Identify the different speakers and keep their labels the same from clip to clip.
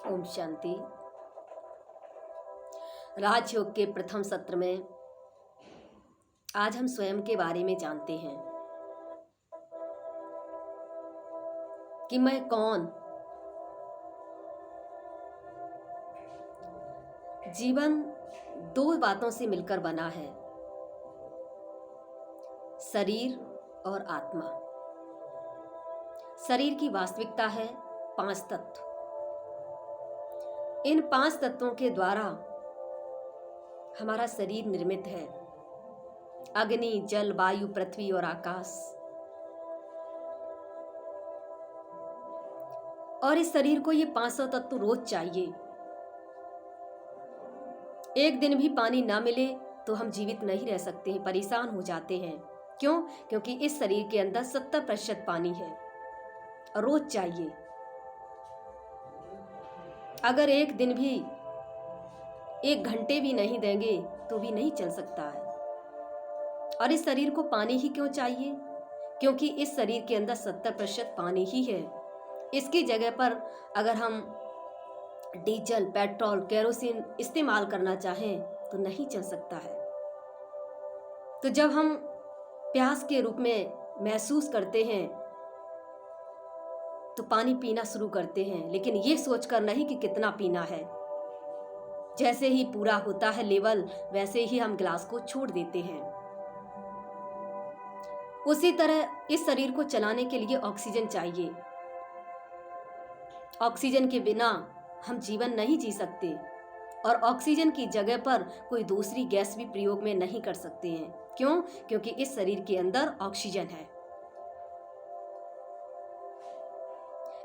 Speaker 1: ओम शांति। राजयोग के प्रथम सत्र में आज हम स्वयं के बारे में जानते हैं कि मैं कौन। जीवन दो बातों से मिलकर बना है, शरीर और आत्मा। शरीर की वास्तविकता है 5 तत्व। इन 5 तत्वों के द्वारा हमारा शरीर निर्मित है। अग्नि, जल, वायु, पृथ्वी और आकाश। और इस शरीर को ये 500 तत्व रोज चाहिए। एक दिन भी पानी ना मिले तो हम जीवित नहीं रह सकते हैं, परेशान हो जाते हैं। क्यों? क्योंकि इस शरीर के अंदर 70% पानी है और रोज चाहिए। अगर एक दिन भी, 1 घंटे भी नहीं देंगे तो भी नहीं चल सकता है। और इस शरीर को पानी ही क्यों चाहिए? क्योंकि इस शरीर के अंदर 70% पानी ही है। इसकी जगह पर अगर हम डीजल, पेट्रोल, केरोसिन इस्तेमाल करना चाहें तो नहीं चल सकता है। तो जब हम प्यास के रूप में महसूस करते हैं तो पानी पीना शुरू करते हैं, लेकिन ये सोचकर नहीं कि कितना पीना है। जैसे ही पूरा होता है लेवल, वैसे ही हम गिलास को छोड़ देते हैं। उसी तरह इस शरीर को चलाने के लिए ऑक्सीजन चाहिए। ऑक्सीजन के बिना हम जीवन नहीं जी सकते और ऑक्सीजन की जगह पर कोई दूसरी गैस भी प्रयोग में नहीं कर सकते हैं। क्यों? क्योंकि इस शरीर के अंदर ऑक्सीजन है।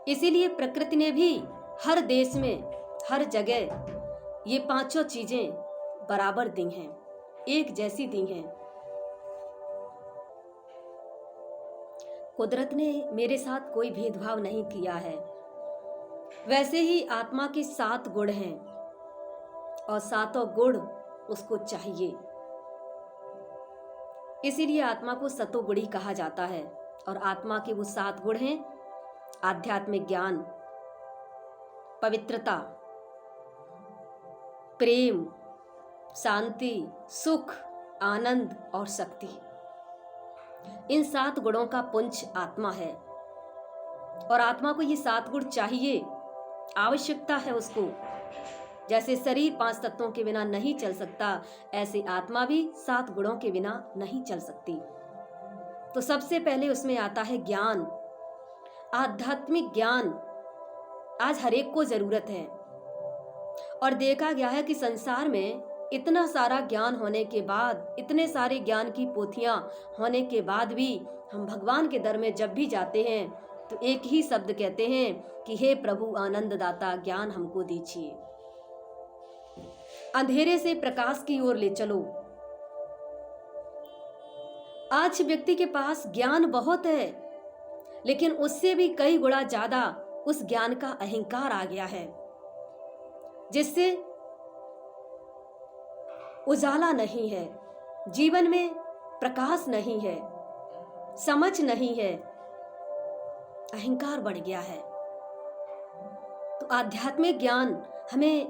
Speaker 1: इसीलिए प्रकृति ने भी हर देश में, हर जगह ये 5 चीजें बराबर दी हैं, एक जैसी दी हैं। कुदरत ने मेरे साथ कोई भेदभाव नहीं किया है। वैसे ही आत्मा के 7 गुण हैं और 7 गुण उसको चाहिए। इसीलिए आत्मा को सतोगुणी कहा जाता है। और आत्मा के वो 7 गुण हैं: आध्यात्मिक ज्ञान, पवित्रता, प्रेम, शांति, सुख, आनंद और शक्ति। इन 7 गुणों का पुंज आत्मा है और आत्मा को ये 7 गुण चाहिए, आवश्यकता है उसको। जैसे शरीर 5 तत्वों के बिना नहीं चल सकता, ऐसे आत्मा भी 7 गुणों के बिना नहीं चल सकती। तो सबसे पहले उसमें आता है ज्ञान, आध्यात्मिक ज्ञान। आज हर एक को जरूरत है और देखा गया है कि संसार में इतना सारा ज्ञान होने के बाद, इतने सारे ज्ञान की पोथियां होने के बाद भी हम भगवान के दर में जब भी जाते हैं तो एक ही शब्द कहते हैं कि हे प्रभु आनंद दाता, ज्ञान हमको दीजिए, अंधेरे से प्रकाश की ओर ले चलो। आज व्यक्ति के पास ज्ञान बहुत है, लेकिन उससे भी कई गुना ज्यादा उस ज्ञान का अहंकार आ गया है, जिससे उजाला नहीं है, जीवन में प्रकाश नहीं है, समझ नहीं है, अहंकार बढ़ गया है। तो आध्यात्मिक ज्ञान हमें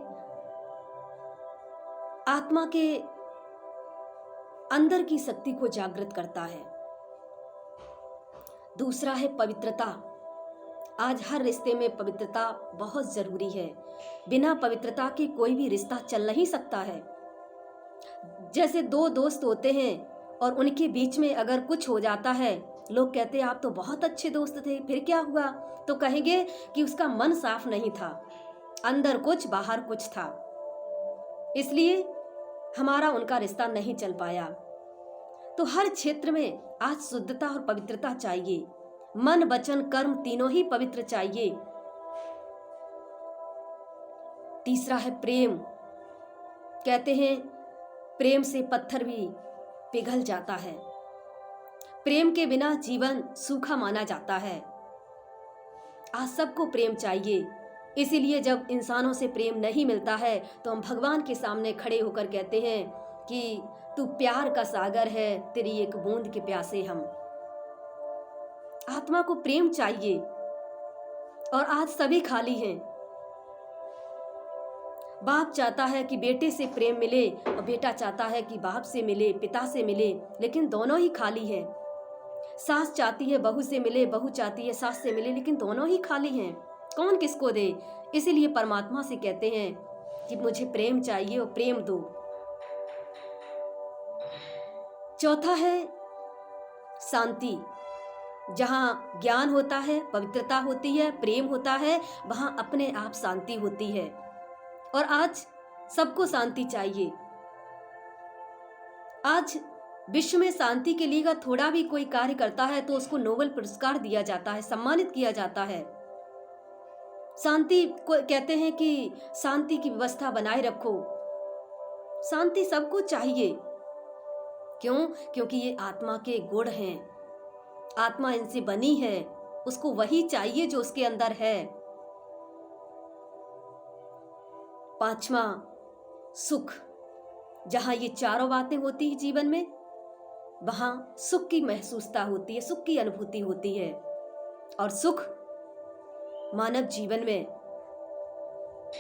Speaker 1: आत्मा के अंदर की शक्ति को जागृत करता है। दूसरा है पवित्रता। आज हर रिश्ते में पवित्रता बहुत जरूरी है। बिना पवित्रता के कोई भी रिश्ता चल नहीं सकता है। जैसे 2 दोस्त होते हैं और उनके बीच में अगर कुछ हो जाता है, लोग कहते हैं आप तो बहुत अच्छे दोस्त थे, फिर क्या हुआ? तो कहेंगे कि उसका मन साफ नहीं था, अंदर कुछ बाहर कुछ था, इसलिए हमारा उनका रिश्ता नहीं चल पाया। तो हर क्षेत्र में आज शुद्धता और पवित्रता चाहिए। मन, वचन, कर्म तीनों ही पवित्र चाहिए। तीसरा है प्रेम। कहते हैं प्रेम से पत्थर भी पिघल जाता है। प्रेम के बिना जीवन सूखा माना जाता है। आज सबको प्रेम चाहिए। इसीलिए जब इंसानों से प्रेम नहीं मिलता है तो हम भगवान के सामने खड़े होकर कहते हैं कि तू प्यार का सागर है, तेरी एक बूंद के प्यासे हम। आत्मा को प्रेम चाहिए और आज सभी खाली हैं। बाप चाहता है कि बेटे से प्रेम मिले और बेटा चाहता है कि बाप से मिले, पिता से मिले, लेकिन दोनों ही खाली हैं। सास चाहती है बहू से मिले, बहू चाहती है सास से मिले, लेकिन दोनों ही खाली हैं। कौन किसको दे? इसीलिए परमात्मा से कहते हैं कि मुझे प्रेम चाहिए और प्रेम दो। चौथा है शांति। जहां ज्ञान होता है, पवित्रता होती है, प्रेम होता है, वहां अपने आप शांति होती है। और आज सबको शांति चाहिए। आज विश्व में शांति के लिए अगर थोड़ा भी कोई कार्य करता है तो उसको नोबेल पुरस्कार दिया जाता है, सम्मानित किया जाता है। शांति को कहते हैं कि शांति की व्यवस्था बनाए रखो। शांति सबको चाहिए। क्यों? क्योंकि ये आत्मा के गुण हैं। आत्मा इनसे बनी है, उसको वही चाहिए जो उसके अंदर है। पांचवा सुख। जहां ये चारों बातें होती है जीवन में, वहां सुख की महसूसता होती है, सुख की अनुभूति होती है। और सुख मानव जीवन में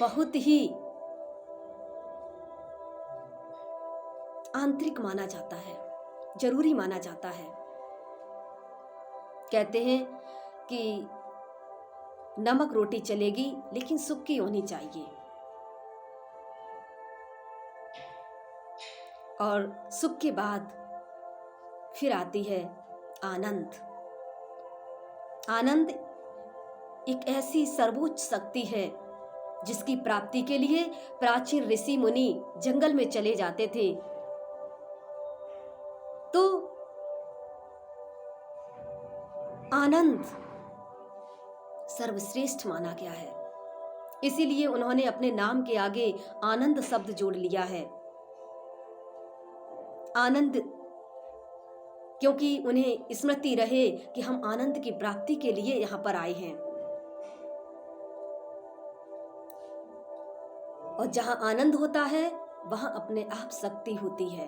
Speaker 1: बहुत ही आंतरिक माना जाता है, जरूरी माना जाता है। कहते हैं कि नमक रोटी चलेगी लेकिन सुख की होनी चाहिए। और सुख के बाद फिर आती है आनंद। आनंद एक ऐसी सर्वोच्च शक्ति है जिसकी प्राप्ति के लिए प्राचीन ऋषि मुनि जंगल में चले जाते थे। तो आनंद सर्वश्रेष्ठ माना गया है, इसीलिए उन्होंने अपने नाम के आगे आनंद शब्द जोड़ लिया है। आनंद, क्योंकि उन्हें स्मृति रहे कि हम आनंद की प्राप्ति के लिए यहां पर आए हैं। और जहां आनंद होता है वहां अपने आप शक्ति होती है।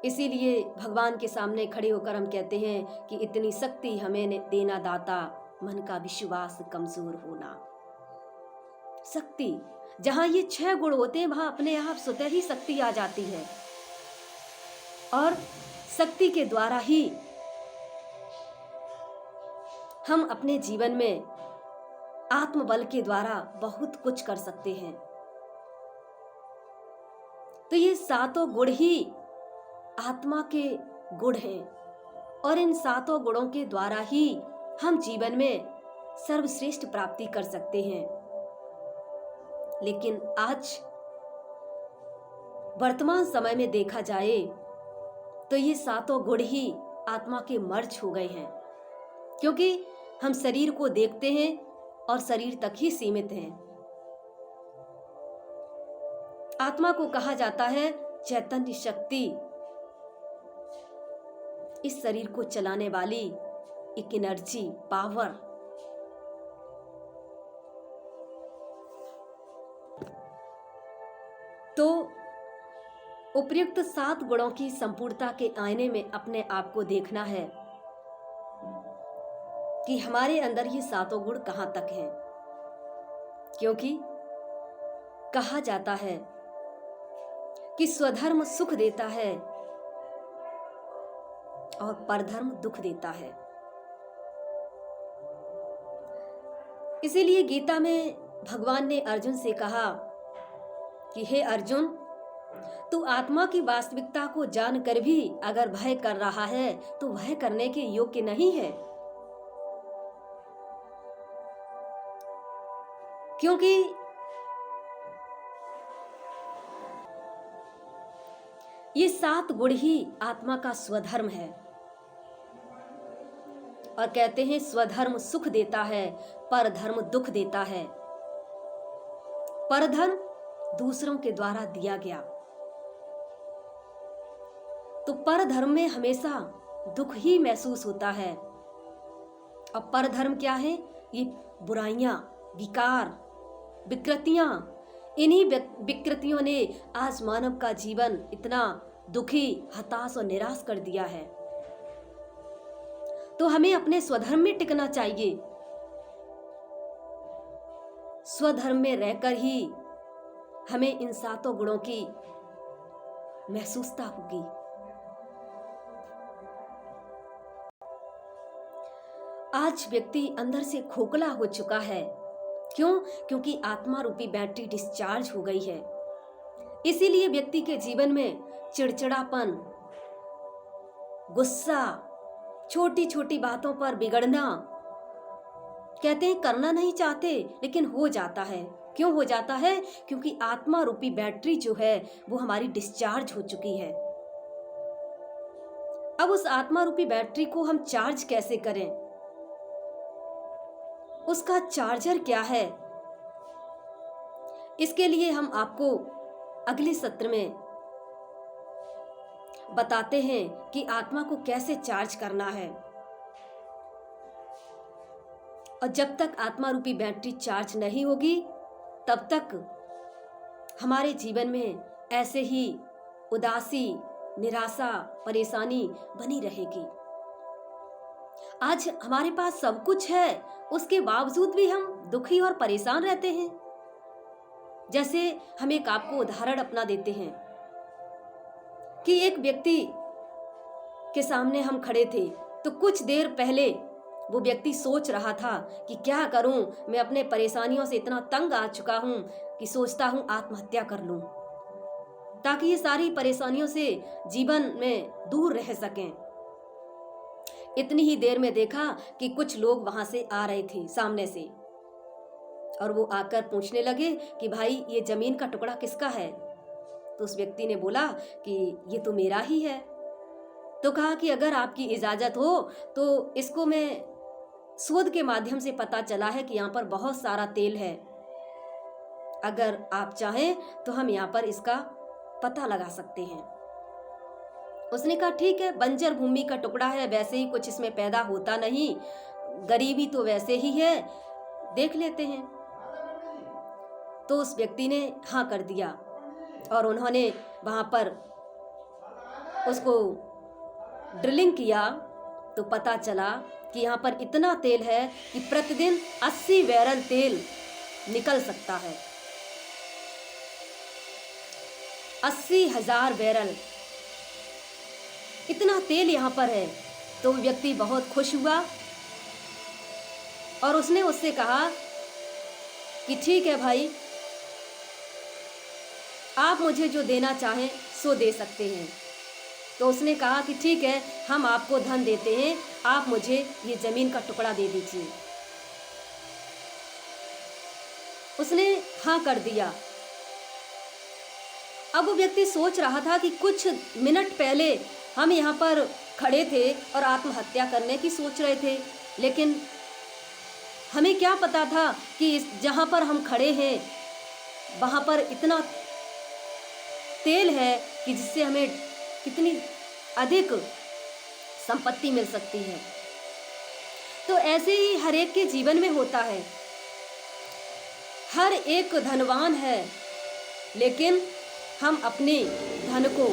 Speaker 1: इसीलिए भगवान के सामने खड़े होकर हम कहते हैं कि इतनी शक्ति हमें देना दाता, मन का विश्वास कमजोर होना। शक्ति, जहां ये 6 गुण होते हैं वहां अपने आप स्वतः ही शक्ति आ जाती है। और शक्ति के द्वारा ही हम अपने जीवन में आत्मबल के द्वारा बहुत कुछ कर सकते हैं। तो ये 7 गुण ही आत्मा के गुण हैं और इन 7 गुणों के द्वारा ही हम जीवन में सर्वश्रेष्ठ प्राप्ति कर सकते हैं। लेकिन आज वर्तमान समय में देखा जाए तो ये 7 गुण ही आत्मा के मर्ज हो गए हैं, क्योंकि हम शरीर को देखते हैं और शरीर तक ही सीमित हैं। आत्मा को कहा जाता है चैतन्य शक्ति, इस शरीर को चलाने वाली एक एनर्जी, पावर। तो उपयुक्त 7 गुणों की संपूर्णता के आईने में अपने आप को देखना है कि हमारे अंदर ये 7 गुण कहां तक हैं। क्योंकि कहा जाता है कि स्वधर्म सुख देता है और परधर्म दुख देता है। इसीलिए गीता में भगवान ने अर्जुन से कहा कि हे अर्जुन, तू आत्मा की वास्तविकता को जानकर भी अगर भय कर रहा है तो भय करने के योग्य नहीं है। क्योंकि ये 7 गुण ही आत्मा का स्वधर्म है। और कहते हैं स्वधर्म सुख देता है, परधर्म दुख देता है। परधर्म दूसरों के द्वारा दिया गया, तो परधर्म में हमेशा दुख ही महसूस होता है। और परधर्म क्या है? ये बुराइयां, विकार, विकृतियां, इन्हीं विकृतियों ने आज मानव का जीवन इतना दुखी, हताश और निराश कर दिया है। तो हमें अपने स्वधर्म में टिकना चाहिए। स्वधर्म में रहकर ही हमें इन सातों गुणों की महसूसता होगी। आज व्यक्ति अंदर से खोखला हो चुका है। क्यों? क्योंकि आत्मा रूपी बैटरी डिस्चार्ज हो गई है। इसीलिए व्यक्ति के जीवन में चिड़चिड़ापन, गुस्सा, छोटी छोटी बातों पर बिगड़ना, कहते हैं करना नहीं चाहते लेकिन हो जाता है। क्यों हो जाता है? क्योंकि आत्मा रूपी बैटरी जो है वो हमारी डिस्चार्ज हो चुकी है। अब उस आत्मा रूपी बैटरी को हम चार्ज कैसे करें? उसका चार्जर क्या है? इसके लिए हम आपको अगले सत्र में बताते हैं कि आत्मा को कैसे चार्ज करना है। और जब तक आत्मा रूपी बैटरी चार्ज नहीं होगी तब तक हमारे जीवन में ऐसे ही उदासी, निराशा, परेशानी बनी रहेगी। आज हमारे पास सब कुछ है, उसके बावजूद भी हम दुखी और परेशान रहते हैं। जैसे हम एक आपको उदाहरण अपना देते हैं कि एक व्यक्ति के सामने हम खड़े थे तो कुछ देर पहले वो व्यक्ति सोच रहा था कि क्या करूं, मैं अपने परेशानियों से इतना तंग आ चुका हूं कि सोचता हूं आत्महत्या कर लूं ताकि ये सारी परेशानियों से जीवन में दूर रह सकें। इतनी ही देर में देखा कि कुछ लोग वहां से आ रहे थे सामने से, और वो आकर पूछने लगे कि भाई ये जमीन का टुकड़ा किसका है? तो उस व्यक्ति ने बोला कि ये तो मेरा ही है। तो कहा कि अगर आपकी इजाजत हो तो इसको मैं शोध के माध्यम से पता चला है कि यहाँ पर बहुत सारा तेल है, अगर आप चाहें तो हम यहाँ पर इसका पता लगा सकते हैं। उसने कहा ठीक है, बंजर भूमि का टुकड़ा है, वैसे ही कुछ इसमें पैदा होता नहीं, गरीबी तो वैसे ही है, देख लेते हैं। तो उस व्यक्ति ने हाँ कर दिया और उन्होंने वहां पर उसको ड्रिलिंग किया तो पता चला कि यहाँ पर इतना तेल है कि प्रतिदिन 80 बैरल तेल निकल सकता है। 80,000 बैरल इतना तेल यहाँ पर है। तो व्यक्ति बहुत खुश हुआ और उसने उससे कहा कि ठीक है भाई, आप मुझे जो देना चाहें सो दे सकते हैं। तो उसने कहा कि ठीक है, हम आपको धन देते हैं, आप मुझे ये जमीन का टुकड़ा दे दीजिए। उसने हाँ कर दिया। अब वो व्यक्ति सोच रहा था कि कुछ मिनट पहले हम यहाँ पर खड़े थे और आत्महत्या करने की सोच रहे थे, लेकिन हमें क्या पता था कि जहाँ पर हम खड़े हैं वहाँ पर इतना तेल है कि जिससे हमें कितनी अधिक संपत्ति मिल सकती है। तो ऐसे ही हर एक के जीवन में होता है। हर एक धनवान है, लेकिन हम अपने धन को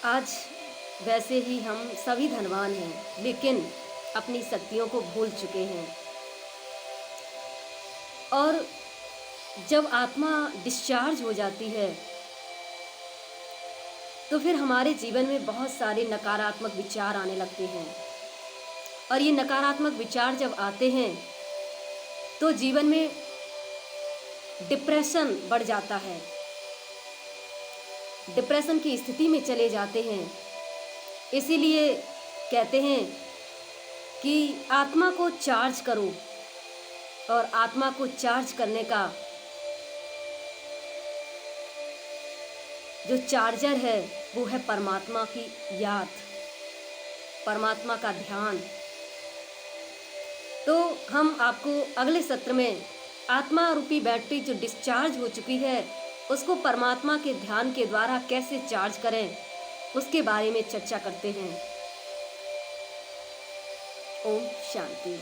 Speaker 1: आज वैसे ही हम सभी धनवान हैं, लेकिन अपनी शक्तियों को भूल चुके हैं। और जब आत्मा डिस्चार्ज हो जाती है तो फिर हमारे जीवन में बहुत सारे नकारात्मक विचार आने लगते हैं, और ये नकारात्मक विचार जब आते हैं तो जीवन में डिप्रेशन बढ़ जाता है, डिप्रेशन की स्थिति में चले जाते हैं। इसीलिए कहते हैं कि आत्मा को चार्ज करो, और आत्मा को चार्ज करने का जो चार्जर है वो है परमात्मा की याद, परमात्मा का ध्यान। तो हम आपको अगले सत्र में आत्मा रूपी बैटरी जो डिस्चार्ज हो चुकी है उसको परमात्मा के ध्यान के द्वारा कैसे चार्ज करें उसके बारे में चर्चा करते हैं। ओम शांति।